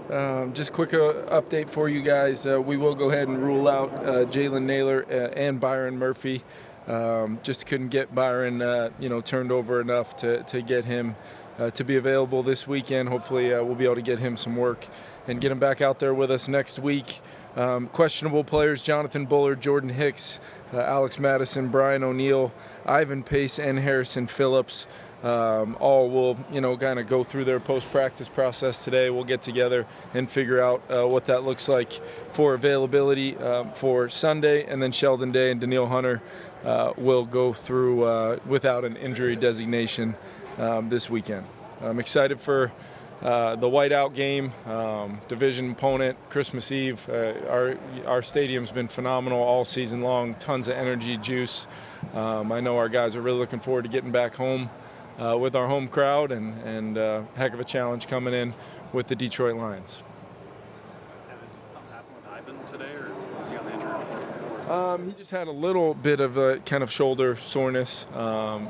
Just quick update for you guys. We will go ahead and rule out Jalen Naylor and Byron Murphy. Just couldn't get Byron, turned over enough to get him to be available this weekend. Hopefully, we'll be able to get him some work and get him back out there with us next week. Questionable players: Jonathan Bullard, Jordan Hicks, Alex Madison, Brian O'Neill, Ivan Pace, and Harrison Phillips. All will, kind of go through their post-practice process today. We'll get together and figure out what that looks like for availability for Sunday, and then Sheldon Day and Daniil Hunter will go through without an injury designation this weekend. I'm excited for the whiteout game, division opponent, Christmas Eve. Our stadium's been phenomenal all season long, tons of energy, juice. I know our guys are really looking forward to getting back home with our home crowd, and heck of a challenge coming in with the Detroit Lions. Something happened with Ivan today, or was he on the injury report before? He just had a little bit of a kind of shoulder soreness.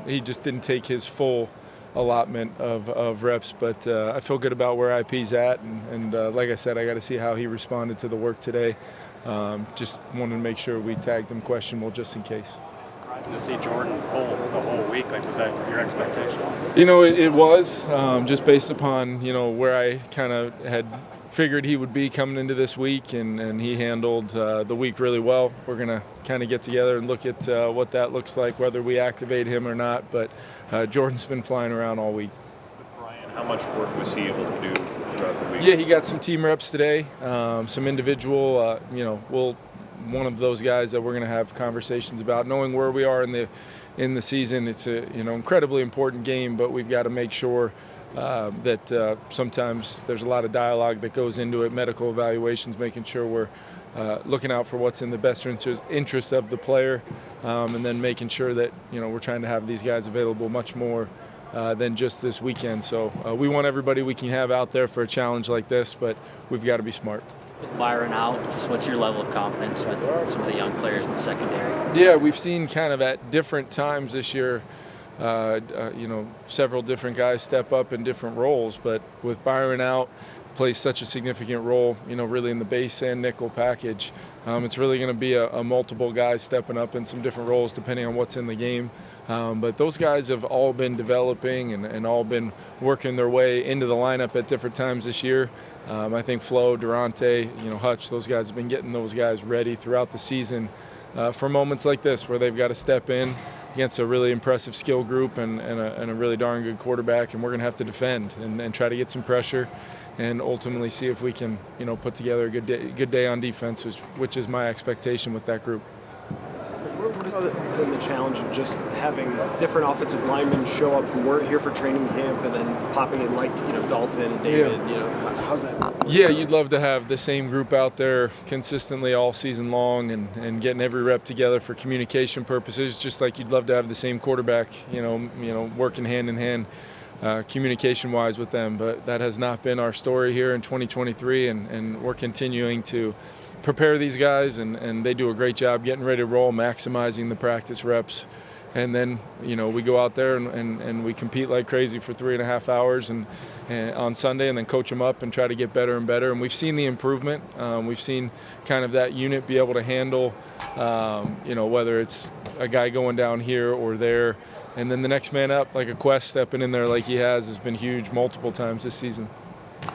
He just didn't take his full allotment of reps, but I feel good about where IP's at, and like I said, I got to see how he responded to the work today. Just wanted to make sure we tagged him questionable just in case. Surprising to see Jordan full the whole week. Was that your expectation? It was just based upon where I kind of had figured he would be coming into this week, and he handled the week really well. We're gonna kind of get together and look at what that looks like, whether we activate him or not. But Jordan's been flying around all week. With Brian, how much work was he able to do throughout the week? Yeah, he got some team reps today, some individual. One of those guys that we're going to have conversations about, knowing where we are in the season. It's a incredibly important game, but we've got to make sure that sometimes there's a lot of dialogue that goes into it, medical evaluations, making sure we're looking out for what's in the best interest of the player, and then making sure that we're trying to have these guys available much more than just this weekend. So we want everybody we can have out there for a challenge like this, but we've got to be smart. With Byron out, just what's your level of confidence with some of the young players in the secondary? Yeah, we've seen kind of at different times this year, several different guys step up in different roles. But with Byron out, plays such a significant role, really in the base and nickel package. It's really going to be a multiple guys stepping up in some different roles depending on what's in the game. But those guys have all been developing and all been working their way into the lineup at different times this year. I think Flo, Durante, Hutch, those guys have been getting those guys ready throughout the season for moments like this where they've got to step in against a really impressive skill group and a really darn good quarterback, and we're going to have to defend and try to get some pressure and ultimately see if we can, put together a good day on defense, which is my expectation with that group. What has been the challenge of just having different offensive linemen show up who weren't here for training camp and then popping in like, Dalton and David? Yeah. How's that? Yeah, you'd love to have the same group out there consistently all season long and getting every rep together for communication purposes, just like you'd love to have the same quarterback, working hand in hand. Communication-wise with them, but that has not been our story here in 2023, and we're continuing to prepare these guys, and they do a great job getting ready to roll, maximizing the practice reps, and then we go out there and we compete like crazy for 3.5 hours and on Sunday, and then coach them up and try to get better and better. And we've seen the improvement. We've seen kind of that unit be able to handle, whether it's a guy going down here or there. And then the next man up, like a Quest stepping in there like he has been huge multiple times this season.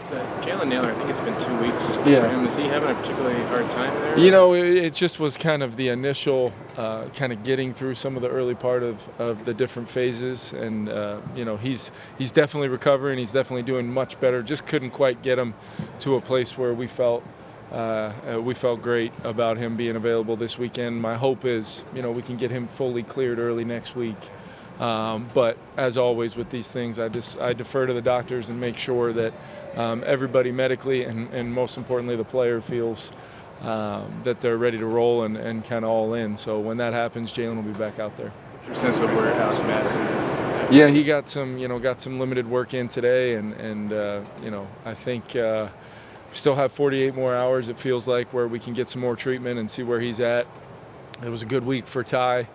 So Jalen Naylor, I think it's been 2 weeks for Yeah. him. Is he having a particularly hard time there? It just was kind of the initial kind of getting through some of the early part of the different phases. And, he's definitely recovering. He's definitely doing much better. Just couldn't quite get him to a place where we felt great about him being available this weekend. My hope is, we can get him fully cleared early next week. But as always with these things, I defer to the doctors and make sure that everybody medically and most importantly the player feels that they're ready to roll and kind of all in. So when that happens, Jalen will be back out there. What's your sense of where Alex Madison is? Yeah, he got some limited work in today, and I think we still have 48 more hours. It feels like where we can get some more treatment and see where he's at. It was a good week for Ty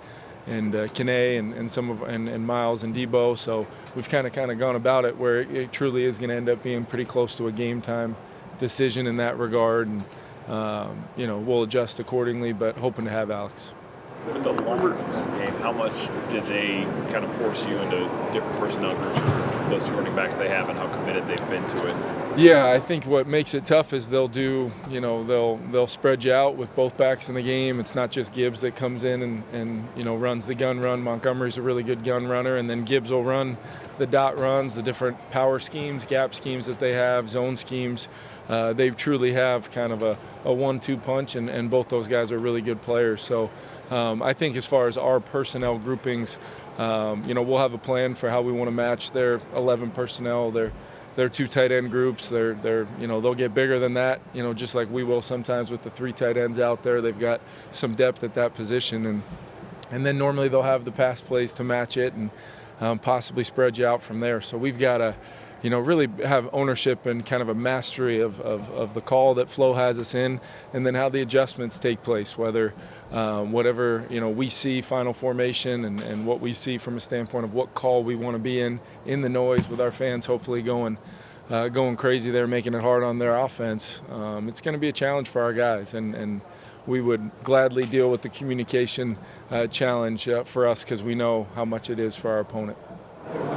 and Kene and Miles and Debo. So we've kind of gone about it where it truly is going to end up being pretty close to a game time decision in that regard, and we'll adjust accordingly, but hoping to have Alex. With the Lumberton game, how much did they kind of force you into different personnel groups, just those two running backs they have, and how committed they've been to it? Yeah, I think what makes it tough is they'll spread you out with both backs in the game. It's not just Gibbs that comes in and runs the gun run. Montgomery's a really good gun runner, and then Gibbs will run the dot runs, the different power schemes, gap schemes that they have, zone schemes. They truly have kind of a 1-2 punch, and both those guys are really good players. So I think as far as our personnel groupings, we'll have a plan for how we want to match their 11 personnel, their 2 tight end groups. They'll get bigger than that, just like we will sometimes with the 3 tight ends out there. They've got some depth at that position, and then normally they'll have the pass plays to match it and possibly spread you out from there. So we've got to really have ownership and kind of a mastery of the call that Flo has us in, and then how the adjustments take place, whether whatever we see final formation and what we see from a standpoint of what call we want to be in the noise with our fans hopefully going crazy there, making it hard on their offense. It's going to be a challenge for our guys, and we would gladly deal with the communication challenge for us, because we know how much it is for our opponent.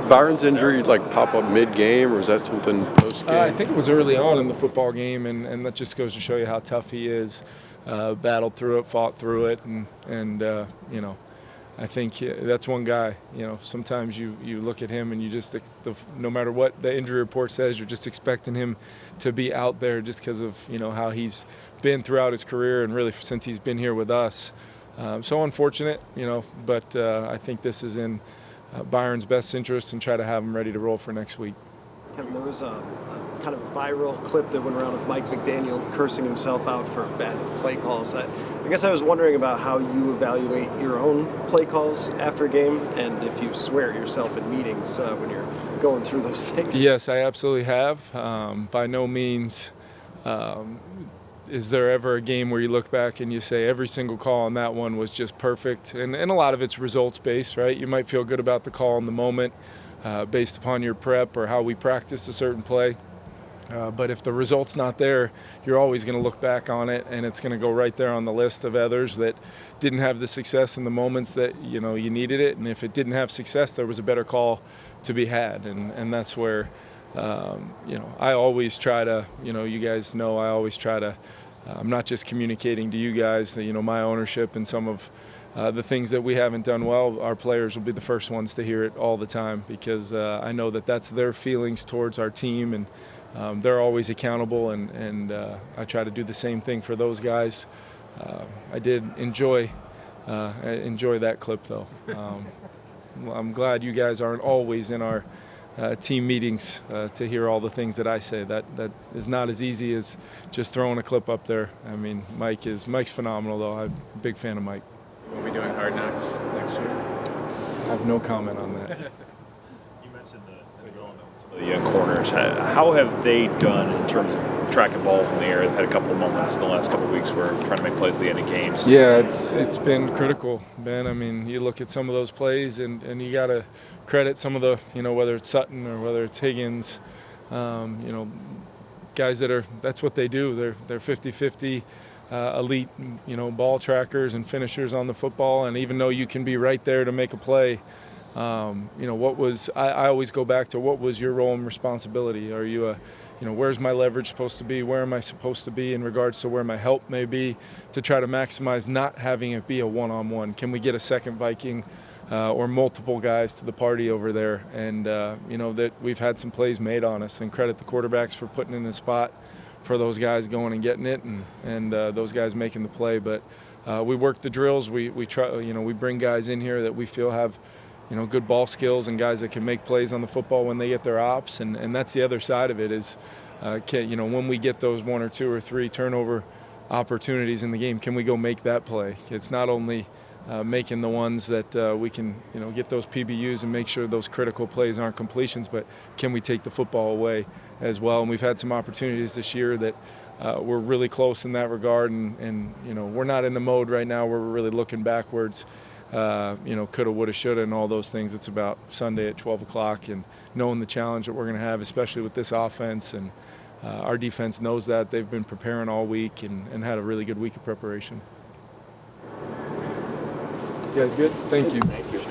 Byron's injury pop up mid-game, or is that something post-game? I think it was early on in the football game, and that just goes to show you how tough he is. Battled through it, fought through it, and I think that's one guy. Sometimes you look at him and you just, no matter what the injury report says, you're just expecting him to be out there just because of how he's been throughout his career and really since he's been here with us. So unfortunate, but I think this is in Byron's best interest, and try to have him ready to roll for next week. Kevin, there was a kind of viral clip that went around of Mike McDaniel cursing himself out for bad play calls. I guess I was wondering about how you evaluate your own play calls after a game, and if you swear at yourself in meetings when you're going through those things. Yes, I absolutely have. By no means is there ever a game where you look back and you say every single call on that one was just perfect, and a lot of it's results-based, right? You might feel good about the call in the moment based upon your prep or how we practice a certain play. But if the result's not there, you're always going to look back on it, and it's going to go right there on the list of others that didn't have the success in the moments that you needed it. And if it didn't have success, there was a better call to be had, and that's where I always try to, you guys know, I always try to. I'm not just communicating to you guys, my ownership and some of the things that we haven't done well. Our players will be the first ones to hear it all the time, because I know that that's their feelings towards our team, and they're always accountable, and I try to do the same thing for those guys. I did enjoy that clip, though. I'm glad you guys aren't always in our team meetings to hear all the things that I say. That is not as easy as just throwing a clip up there. I mean, Mike's phenomenal, though. I'm a big fan of Mike. We'll be doing Hard Knocks next year. I have no comment on that. You mentioned some of the young corners. How have they done in terms of tracking balls in the air? They've had a couple of moments in the last couple of weeks where trying to make plays at the end of games. Yeah, it's been critical, Ben. I mean, you look at some of those plays, and you got to credit some of the, whether it's Sutton or whether it's Higgins, guys that's what they do. They're 50-50 elite, ball trackers and finishers on the football. And even though you can be right there to make a play, I always go back to what was your role and responsibility? Are you where's my leverage supposed to be? Where am I supposed to be in regards to where my help may be, to try to maximize not having it be a one-on-one? Can we get a second Viking or multiple guys to the party over there? And, that we've had some plays made on us, and credit the quarterbacks for putting in the spot for those guys going and getting it, and those guys making the play. But we work the drills. We try, we bring guys in here that we feel have, good ball skills, and guys that can make plays on the football when they get their ops. And that's the other side of it is, when we get those 1 or 2 or 3 turnover opportunities in the game, can we go make that play? It's not only making the ones that we can, get those PBUs and make sure those critical plays aren't completions, but can we take the football away as well? And we've had some opportunities this year that we're really close in that regard, and we're not in the mode right now where we're really looking backwards, coulda, woulda, shoulda, and all those things. It's about Sunday at 12 o'clock and knowing the challenge that we're going to have, especially with this offense, and our defense knows that. They've been preparing all week and had a really good week of preparation. You guys good? Thank you. Thank you.